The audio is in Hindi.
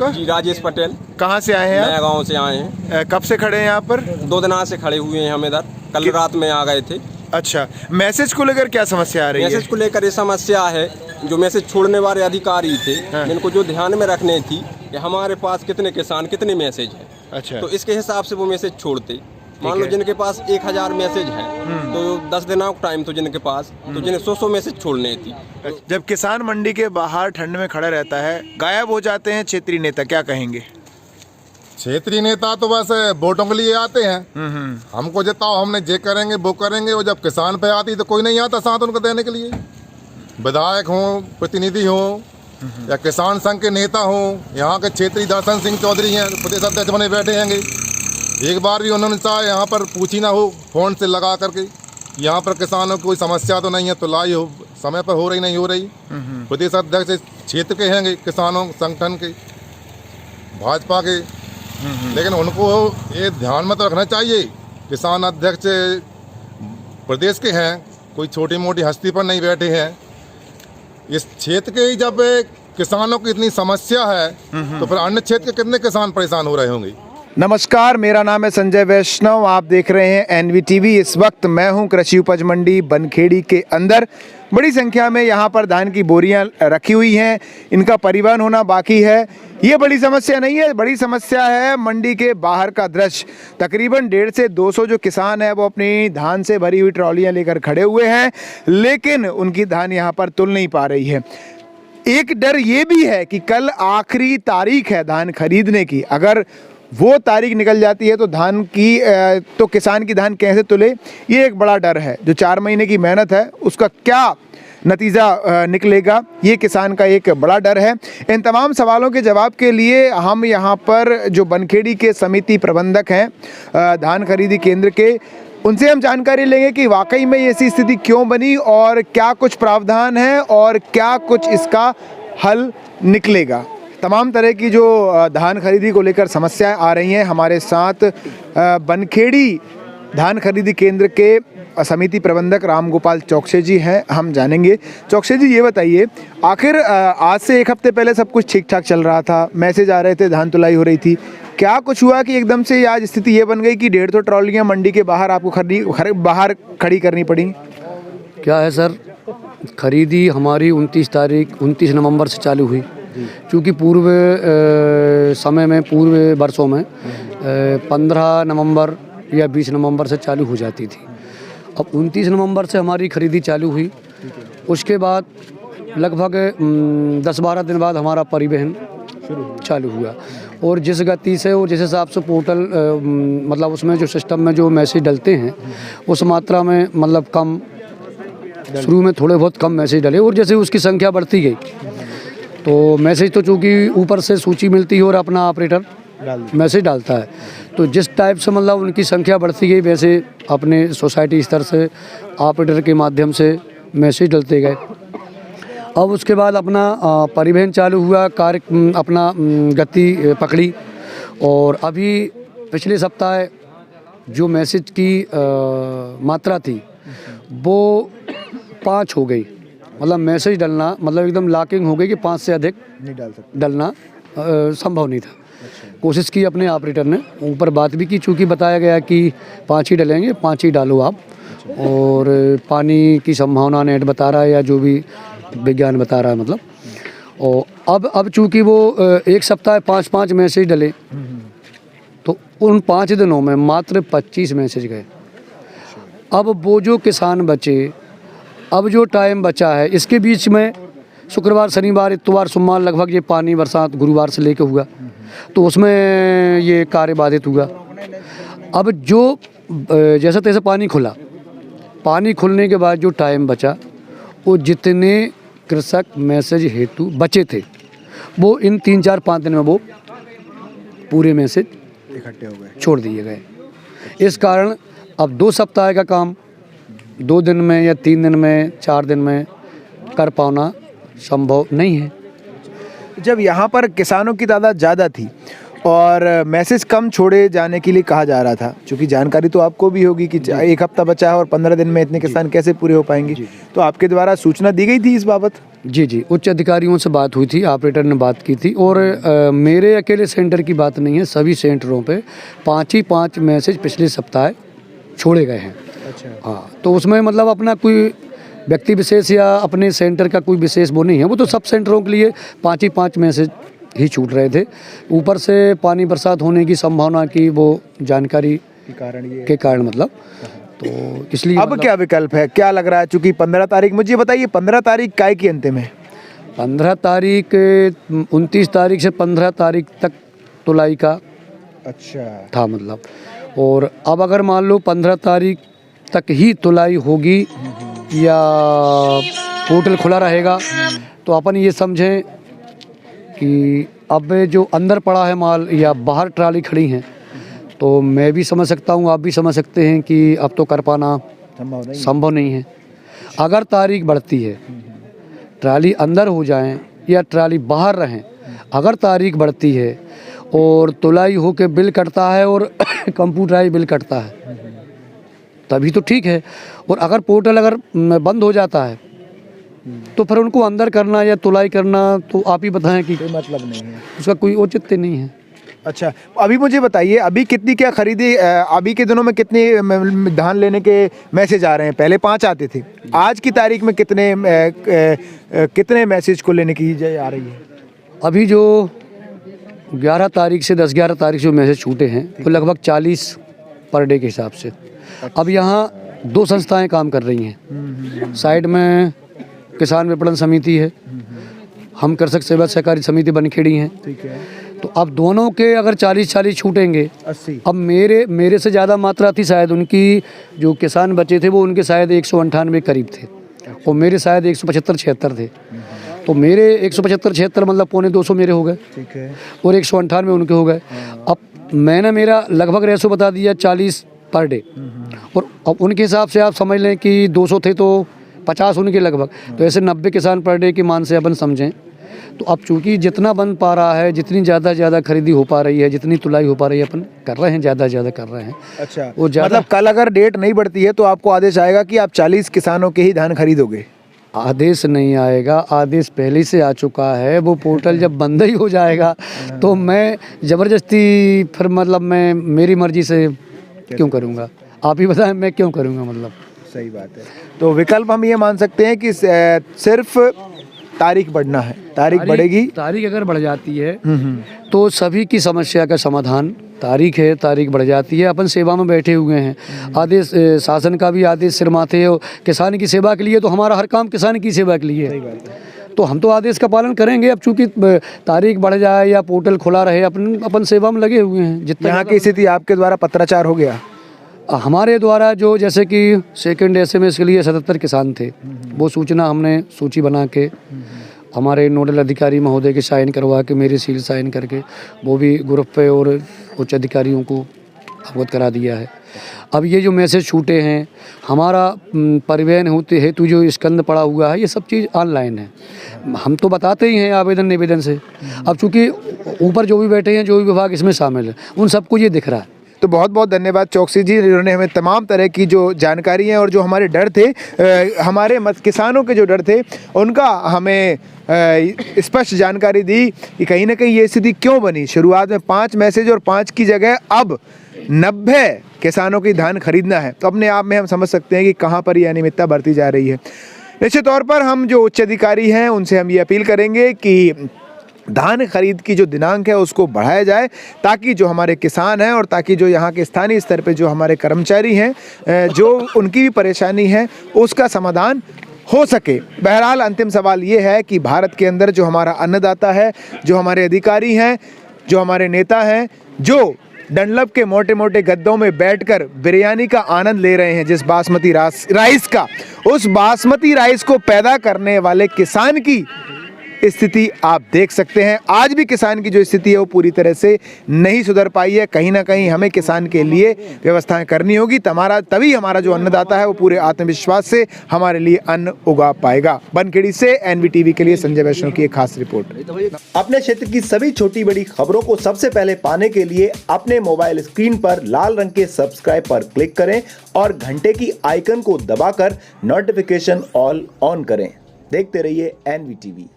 आपका? जी राजेश पटेल। कहाँ से आए हैं आप? नया गांव से आए हैं। कब से खड़े हैं यहाँ पर? 2 दिन से खड़े हुए हैं हम इधर। कल रात में आ गए थे। अच्छा, मैसेज को लेकर क्या समस्या आ रही है? मैसेज को लेकर ये समस्या है, जो मैसेज छोड़ने वाले अधिकारी थे, हाँ। इनको जो ध्यान में रखने थी कि हमारे पास कितने किसान कितने मैसेज हैं। अच्छा, तो इसके हिसाब से वो मैसेज छोड़ते। मान लो है। जिनके पास 1000 मैसेज है तो 10 दिनों का टाइम तो जिनके पास, तो जिन्हें 100 मैसेज छोड़ने थी। जब किसान मंडी के बाहर ठंड में खड़ा रहता है, गायब हो जाते हैं क्षेत्रीय नेता, क्या कहेंगे? क्षेत्रीय नेता तो बस वोटों के लिए आते हैं। हमको जिताओ, हमने ये करेंगे वो करेंगे, और जब किसान पे आती तो कोई नहीं आता साथ उनको देने के लिए। विधायक हो, प्रतिनिधि हो या किसान संघ के नेता हो, यहाँ के क्षेत्रीय दर्शन सिंह चौधरी हैं, प्रदेश अध्यक्ष बने बैठे हैंगे। एक बार भी उन्होंने चाहे यहाँ पर पूछी ना हो फोन से लगा करके, यहाँ पर किसानों की कोई समस्या तो नहीं है, तो लाई हो समय पर हो रही नहीं हो रही। प्रदेश अध्यक्ष क्षेत्र के हैं किसानों संगठन के, भाजपा के, लेकिन उनको ये ध्यान में तो रखना चाहिए, किसान अध्यक्ष प्रदेश के हैं, कोई छोटी मोटी हस्ती पर नहीं बैठे हैं। इस क्षेत्र के ही जब किसानों की इतनी समस्या है तो फिर अन्य क्षेत्र के कितने किसान परेशान हो रहे होंगे। नमस्कार, मेरा नाम है संजय वैष्णव, आप देख रहे हैं एनवीटीवी। इस वक्त मैं हूं कृषि उपज मंडी बनखेड़ी के अंदर। बड़ी संख्या में यहां पर धान की बोरियां रखी हुई हैं, इनका परिवहन होना बाकी है। ये बड़ी समस्या नहीं है, बड़ी समस्या है मंडी के बाहर का दृश्य। तकरीबन 150 से 200 जो किसान हैं वो अपनी धान से भरी हुई ट्रॉलियाँ लेकर खड़े हुए हैं, लेकिन उनकी धान यहाँ पर तुल नहीं पा रही है। एक डर ये भी है कि कल आखिरी तारीख है धान खरीदने की, अगर वो तारीख निकल जाती है तो धान की तो किसान की धान कैसे तुले, ये एक बड़ा डर है। जो 4 महीने की मेहनत है उसका क्या नतीजा निकलेगा, ये किसान का एक बड़ा डर है। इन तमाम सवालों के जवाब के लिए हम यहाँ पर जो बनखेड़ी के समिति प्रबंधक हैं धान खरीदी केंद्र के, उनसे हम जानकारी लेंगे कि वाकई में ऐसी स्थिति क्यों बनी और क्या कुछ प्रावधान है और क्या कुछ इसका हल निकलेगा। तमाम तरह की जो धान खरीदी को लेकर समस्याएं आ रही हैं, हमारे साथ बनखेड़ी धान खरीदी केंद्र के समिति प्रबंधक रामगोपाल चौकसे जी हैं, हम जानेंगे। चौकसे जी, ये बताइए, आखिर आज से 1 हफ्ते पहले सब कुछ ठीक ठाक चल रहा था, मैसेज आ रहे थे, धान तुलाई हो रही थी, क्या कुछ हुआ कि एकदम से आज स्थिति ये बन गई कि 150 ट्रॉलियाँ मंडी के बाहर आपको बाहर खड़ी करनी पड़ी? क्या है सर, खरीदी हमारी 29 नवंबर से चालू हुई, क्योंकि पूर्व समय में, पूर्व वर्षों में 15 नवंबर या 20 नवंबर से चालू हो जाती थी। अब 29 नवंबर से हमारी खरीदी चालू हुई, उसके बाद लगभग 10-12 दिन बाद हमारा परिवहन चालू हुआ। और जिस गति से और जिस हिसाब से पोर्टल मतलब उसमें जो सिस्टम में जो मैसेज डलते हैं उस मात्रा में मतलब कम, शुरू में थोड़े बहुत कम मैसेज डले, और जैसे उसकी संख्या बढ़ती गई तो मैसेज तो चूँकि ऊपर से सूची मिलती है और अपना ऑपरेटर मैसेज डालता है, तो जिस टाइप से मतलब उनकी संख्या बढ़ती गई वैसे अपने सोसाइटी स्तर से ऑपरेटर के माध्यम से मैसेज डलते गए। अब उसके बाद अपना परिवहन चालू हुआ, कार्य अपना गति पकड़ी, और अभी पिछले सप्ताह जो मैसेज की मात्रा थी वो 5 हो गई। मतलब मैसेज डलना मतलब एकदम लॉकिंग हो गई कि 5 से अधिक नहीं डलना संभव नहीं था। कोशिश की अपने ऑपरेटर ने, ऊपर बात भी की, चूँकि बताया गया कि 5 ही डलेंगे, 5 ही डालो आप, और पानी की संभावना नेट बता रहा है या जो भी विज्ञान बता रहा है मतलब। और अब चूँकि वो 1 सप्ताह 5-5 मैसेज डले, तो उन 5 दिनों में मात्र 25 मैसेज गए। अब वो जो किसान बचे, अब जो टाइम बचा है, इसके बीच में शुक्रवार, शनिवार, इतवार, सोमवार लगभग ये पानी बरसात गुरुवार से लेकर हुआ, तो उसमें ये कार्य बाधित हुआ। अब जो जैसे तैसे पानी खुला, पानी खुलने के बाद जो टाइम बचा, वो जितने कृषक मैसेज हेतु बचे थे वो इन 3-4-5 दिन में वो पूरे मैसेज इकट्ठे हो गए, छोड़ दिए गए। इस कारण अब 2 सप्ताह का काम 2 दिन में या 3 दिन में, 4 दिन में कर पाना संभव नहीं है। जब यहाँ पर किसानों की तादाद ज़्यादा थी और मैसेज कम छोड़े जाने के लिए कहा जा रहा था, क्योंकि जानकारी तो आपको भी होगी कि एक हफ्ता बचा है और 15 दिन में इतने किसान कैसे पूरे हो पाएंगे, तो आपके द्वारा सूचना दी गई थी इस बाबत? जी जी, उच्च अधिकारियों से बात हुई थी, ऑपरेटर ने बात की थी। और मेरे अकेले सेंटर की बात नहीं है, सभी सेंटरों पे 5 मैसेज पिछले सप्ताह छोड़े गए हैं। अच्छा। हाँ, तो उसमें मतलब अपना कोई व्यक्ति विशेष या अपने सेंटर का कोई विशेष वो नहीं है, वो तो सब सेंटरों के लिए 5 मैसेज ही छूट रहे थे। ऊपर से पानी बरसात होने की संभावना की वो जानकारी के कारण मतलब, तो इसलिए अब मतलब क्या विकल्प है, क्या लग रहा है? चूंकि 15 तारीख, मुझे बताइए 15 तारीख काय की अंतिम है? 15 तारीख 29 तारीख से 15 तारीख तक तुलाई का अच्छा था मतलब। और अब अगर मान लो 15 तारीख तक ही तुलाई होगी या पोर्टल खुला रहेगा, तो अपन ये समझें कि अब जो अंदर पड़ा है माल या बाहर ट्राली खड़ी हैं, तो मैं भी समझ सकता हूँ, आप भी समझ सकते हैं कि अब तो कर पाना संभव नहीं है। अगर तारीख बढ़ती है, ट्राली अंदर हो जाएं या ट्राली बाहर रहें, अगर तारीख बढ़ती है और तुलाई हो के बिल कटता है और कंप्यूटराइज बिल कटता है, तभी तो ठीक है। और अगर पोर्टल अगर बंद हो जाता है, तो फिर उनको अंदर करना या तुलाई करना, तो आप ही बताएं कि कोई मतलब नहीं है, उसका कोई औचित्य नहीं है। अच्छा, अभी मुझे बताइए, अभी कितनी क्या खरीदी, अभी के दिनों में कितने धान लेने के मैसेज आ रहे हैं? पहले 5 आते थे, आज की तारीख में कितने मैसेज को लेने की आ रही है? अभी जो 11 तारीख से 10-11 तारीख से जो मैसेज छूटे हैं, वो लगभग 40 पर डे के हिसाब से। अब यहाँ 2 संस्थाएं काम कर रही हैं। साइड में किसान विपणन समिति है, हम कृषक सेवा सहकारी समिति बनखेड़ी हैं। ठीक है। तो अब दोनों के अगर 40 छूटेंगे, 80। अब मेरे से ज़्यादा मात्रा थी शायद उनकी, जो किसान बचे थे वो उनके शायद 198 करीब थे, और मेरे शायद 175-76 थे। तो मेरे 175-76 मतलब 250 मेरे हो गए, ठीक है, और 198 उनके हो गए। अब मैंने मेरा लगभग रेशो बता दिया 40 पर डे, और अब उनके हिसाब से आप समझ लें कि 200 थे तो 50 उनके लगभग, तो ऐसे 90 किसान पर डे की मान से अपन समझें। तो अब चूंकि जितना बन पा रहा है, जितनी ज़्यादा खरीदी हो पा रही है, जितनी तुलाई हो पा रही है, अपन कर रहे हैं, ज़्यादा कर रहे हैं। अच्छा, वो मतलब कल अगर डेट नहीं बढ़ती है तो आपको आदेश आएगा कि आप 40 किसानों के ही धान खरीदोगे? आदेश नहीं आएगा, आदेश पहले से आ चुका है। वो पोर्टल जब बंद ही हो जाएगा तो मैं ज़बरदस्ती फिर मतलब मैं मेरी मर्जी से क्यों करूँगा? आप ही बताएं, मैं क्यों करूँगा मतलब? सही बात है। तो विकल्प हम ये मान सकते हैं कि सिर्फ तारीख बढ़ना है, तारीख बढ़ेगी। तारीख अगर बढ़ जाती है तो सभी की समस्या का समाधान तारीख है। तारीख बढ़ जाती है, अपन सेवा में बैठे हुए हैं, आदेश शासन का भी आदेश सिर माथे हो किसान की सेवा के लिए, तो हमारा हर काम किसान की सेवा के लिए है। तो हम तो आदेश का पालन करेंगे। अब चूंकि तारीख बढ़ जाए या पोर्टल खुला रहे, अपन सेवा में लगे हुए हैं। जितना यहाँ की स्थिति आपके द्वारा पत्राचार हो गया? हमारे द्वारा जो जैसे कि सेकंड SMS के लिए 77 किसान थे, वो सूचना हमने सूची बना के हमारे नोडल अधिकारी महोदय के साइन करवा के, मेरे सील साइन करके वो भी ग्रुप पे और उच्च अधिकारियों को अवगत करा दिया है। अब ये जो मैसेज छूटे हैं, हमारा परिवहन होते हेतु जो स्कंद पड़ा हुआ है, ये सब चीज़ ऑनलाइन है। हम तो बताते ही हैं आवेदन निवेदन से। अब चूँकि ऊपर जो भी बैठे हैं, जो भी विभाग इसमें शामिल है, उन सबको ये दिख रहा है। तो बहुत बहुत धन्यवाद चौकसी जी, जिन्होंने हमें तमाम तरह की जो जानकारी है और जो हमारे डर थे, हमारे किसानों के जो डर थे, उनका हमें स्पष्ट जानकारी दी कि कहीं ना कहीं ये स्थिति क्यों बनी। शुरुआत में 5 मैसेज और 5 की जगह अब 90 किसानों की धान खरीदना है, तो अपने आप में हम समझ सकते हैं कि कहाँ पर ये अनियमितता बढ़ती जा रही है। निश्चित तौर पर हम जो उच्च अधिकारी हैं उनसे हम ये अपील करेंगे कि धान खरीद की जो दिनांक है उसको बढ़ाया जाए, ताकि जो हमारे किसान हैं और ताकि जो यहाँ के स्थानीय स्तर पे जो हमारे कर्मचारी हैं, जो उनकी भी परेशानी है उसका समाधान हो सके। बहरहाल अंतिम सवाल ये है कि भारत के अंदर जो हमारा अन्नदाता है, जो हमारे अधिकारी हैं, जो हमारे नेता हैं, जो डनलप के मोटे मोटे गद्दों में बैठकर बिरयानी का आनंद ले रहे हैं जिस बासमती राइस का, उस बासमती राइस को पैदा करने वाले किसान की स्थिति आप देख सकते हैं। आज भी किसान की जो स्थिति है वो पूरी तरह से नहीं सुधर पाई है। कहीं ना कहीं हमें किसान के लिए व्यवस्थाएं करनी होगी, तभी हमारा जो अन्नदाता है वो पूरे आत्मविश्वास से हमारे लिए अन्न उगा पाएगा। बनखेड़ी से एनवीटीवी के लिए संजय वैष्णव की एक खास रिपोर्ट। अपने क्षेत्र की सभी छोटी बड़ी खबरों को सबसे पहले पाने के लिए अपने मोबाइल स्क्रीन पर लाल रंग के सब्सक्राइब पर क्लिक करें और घंटे की आइकन को दबाकर नोटिफिकेशन ऑल ऑन करें। देखते रहिए एनवीटीवी।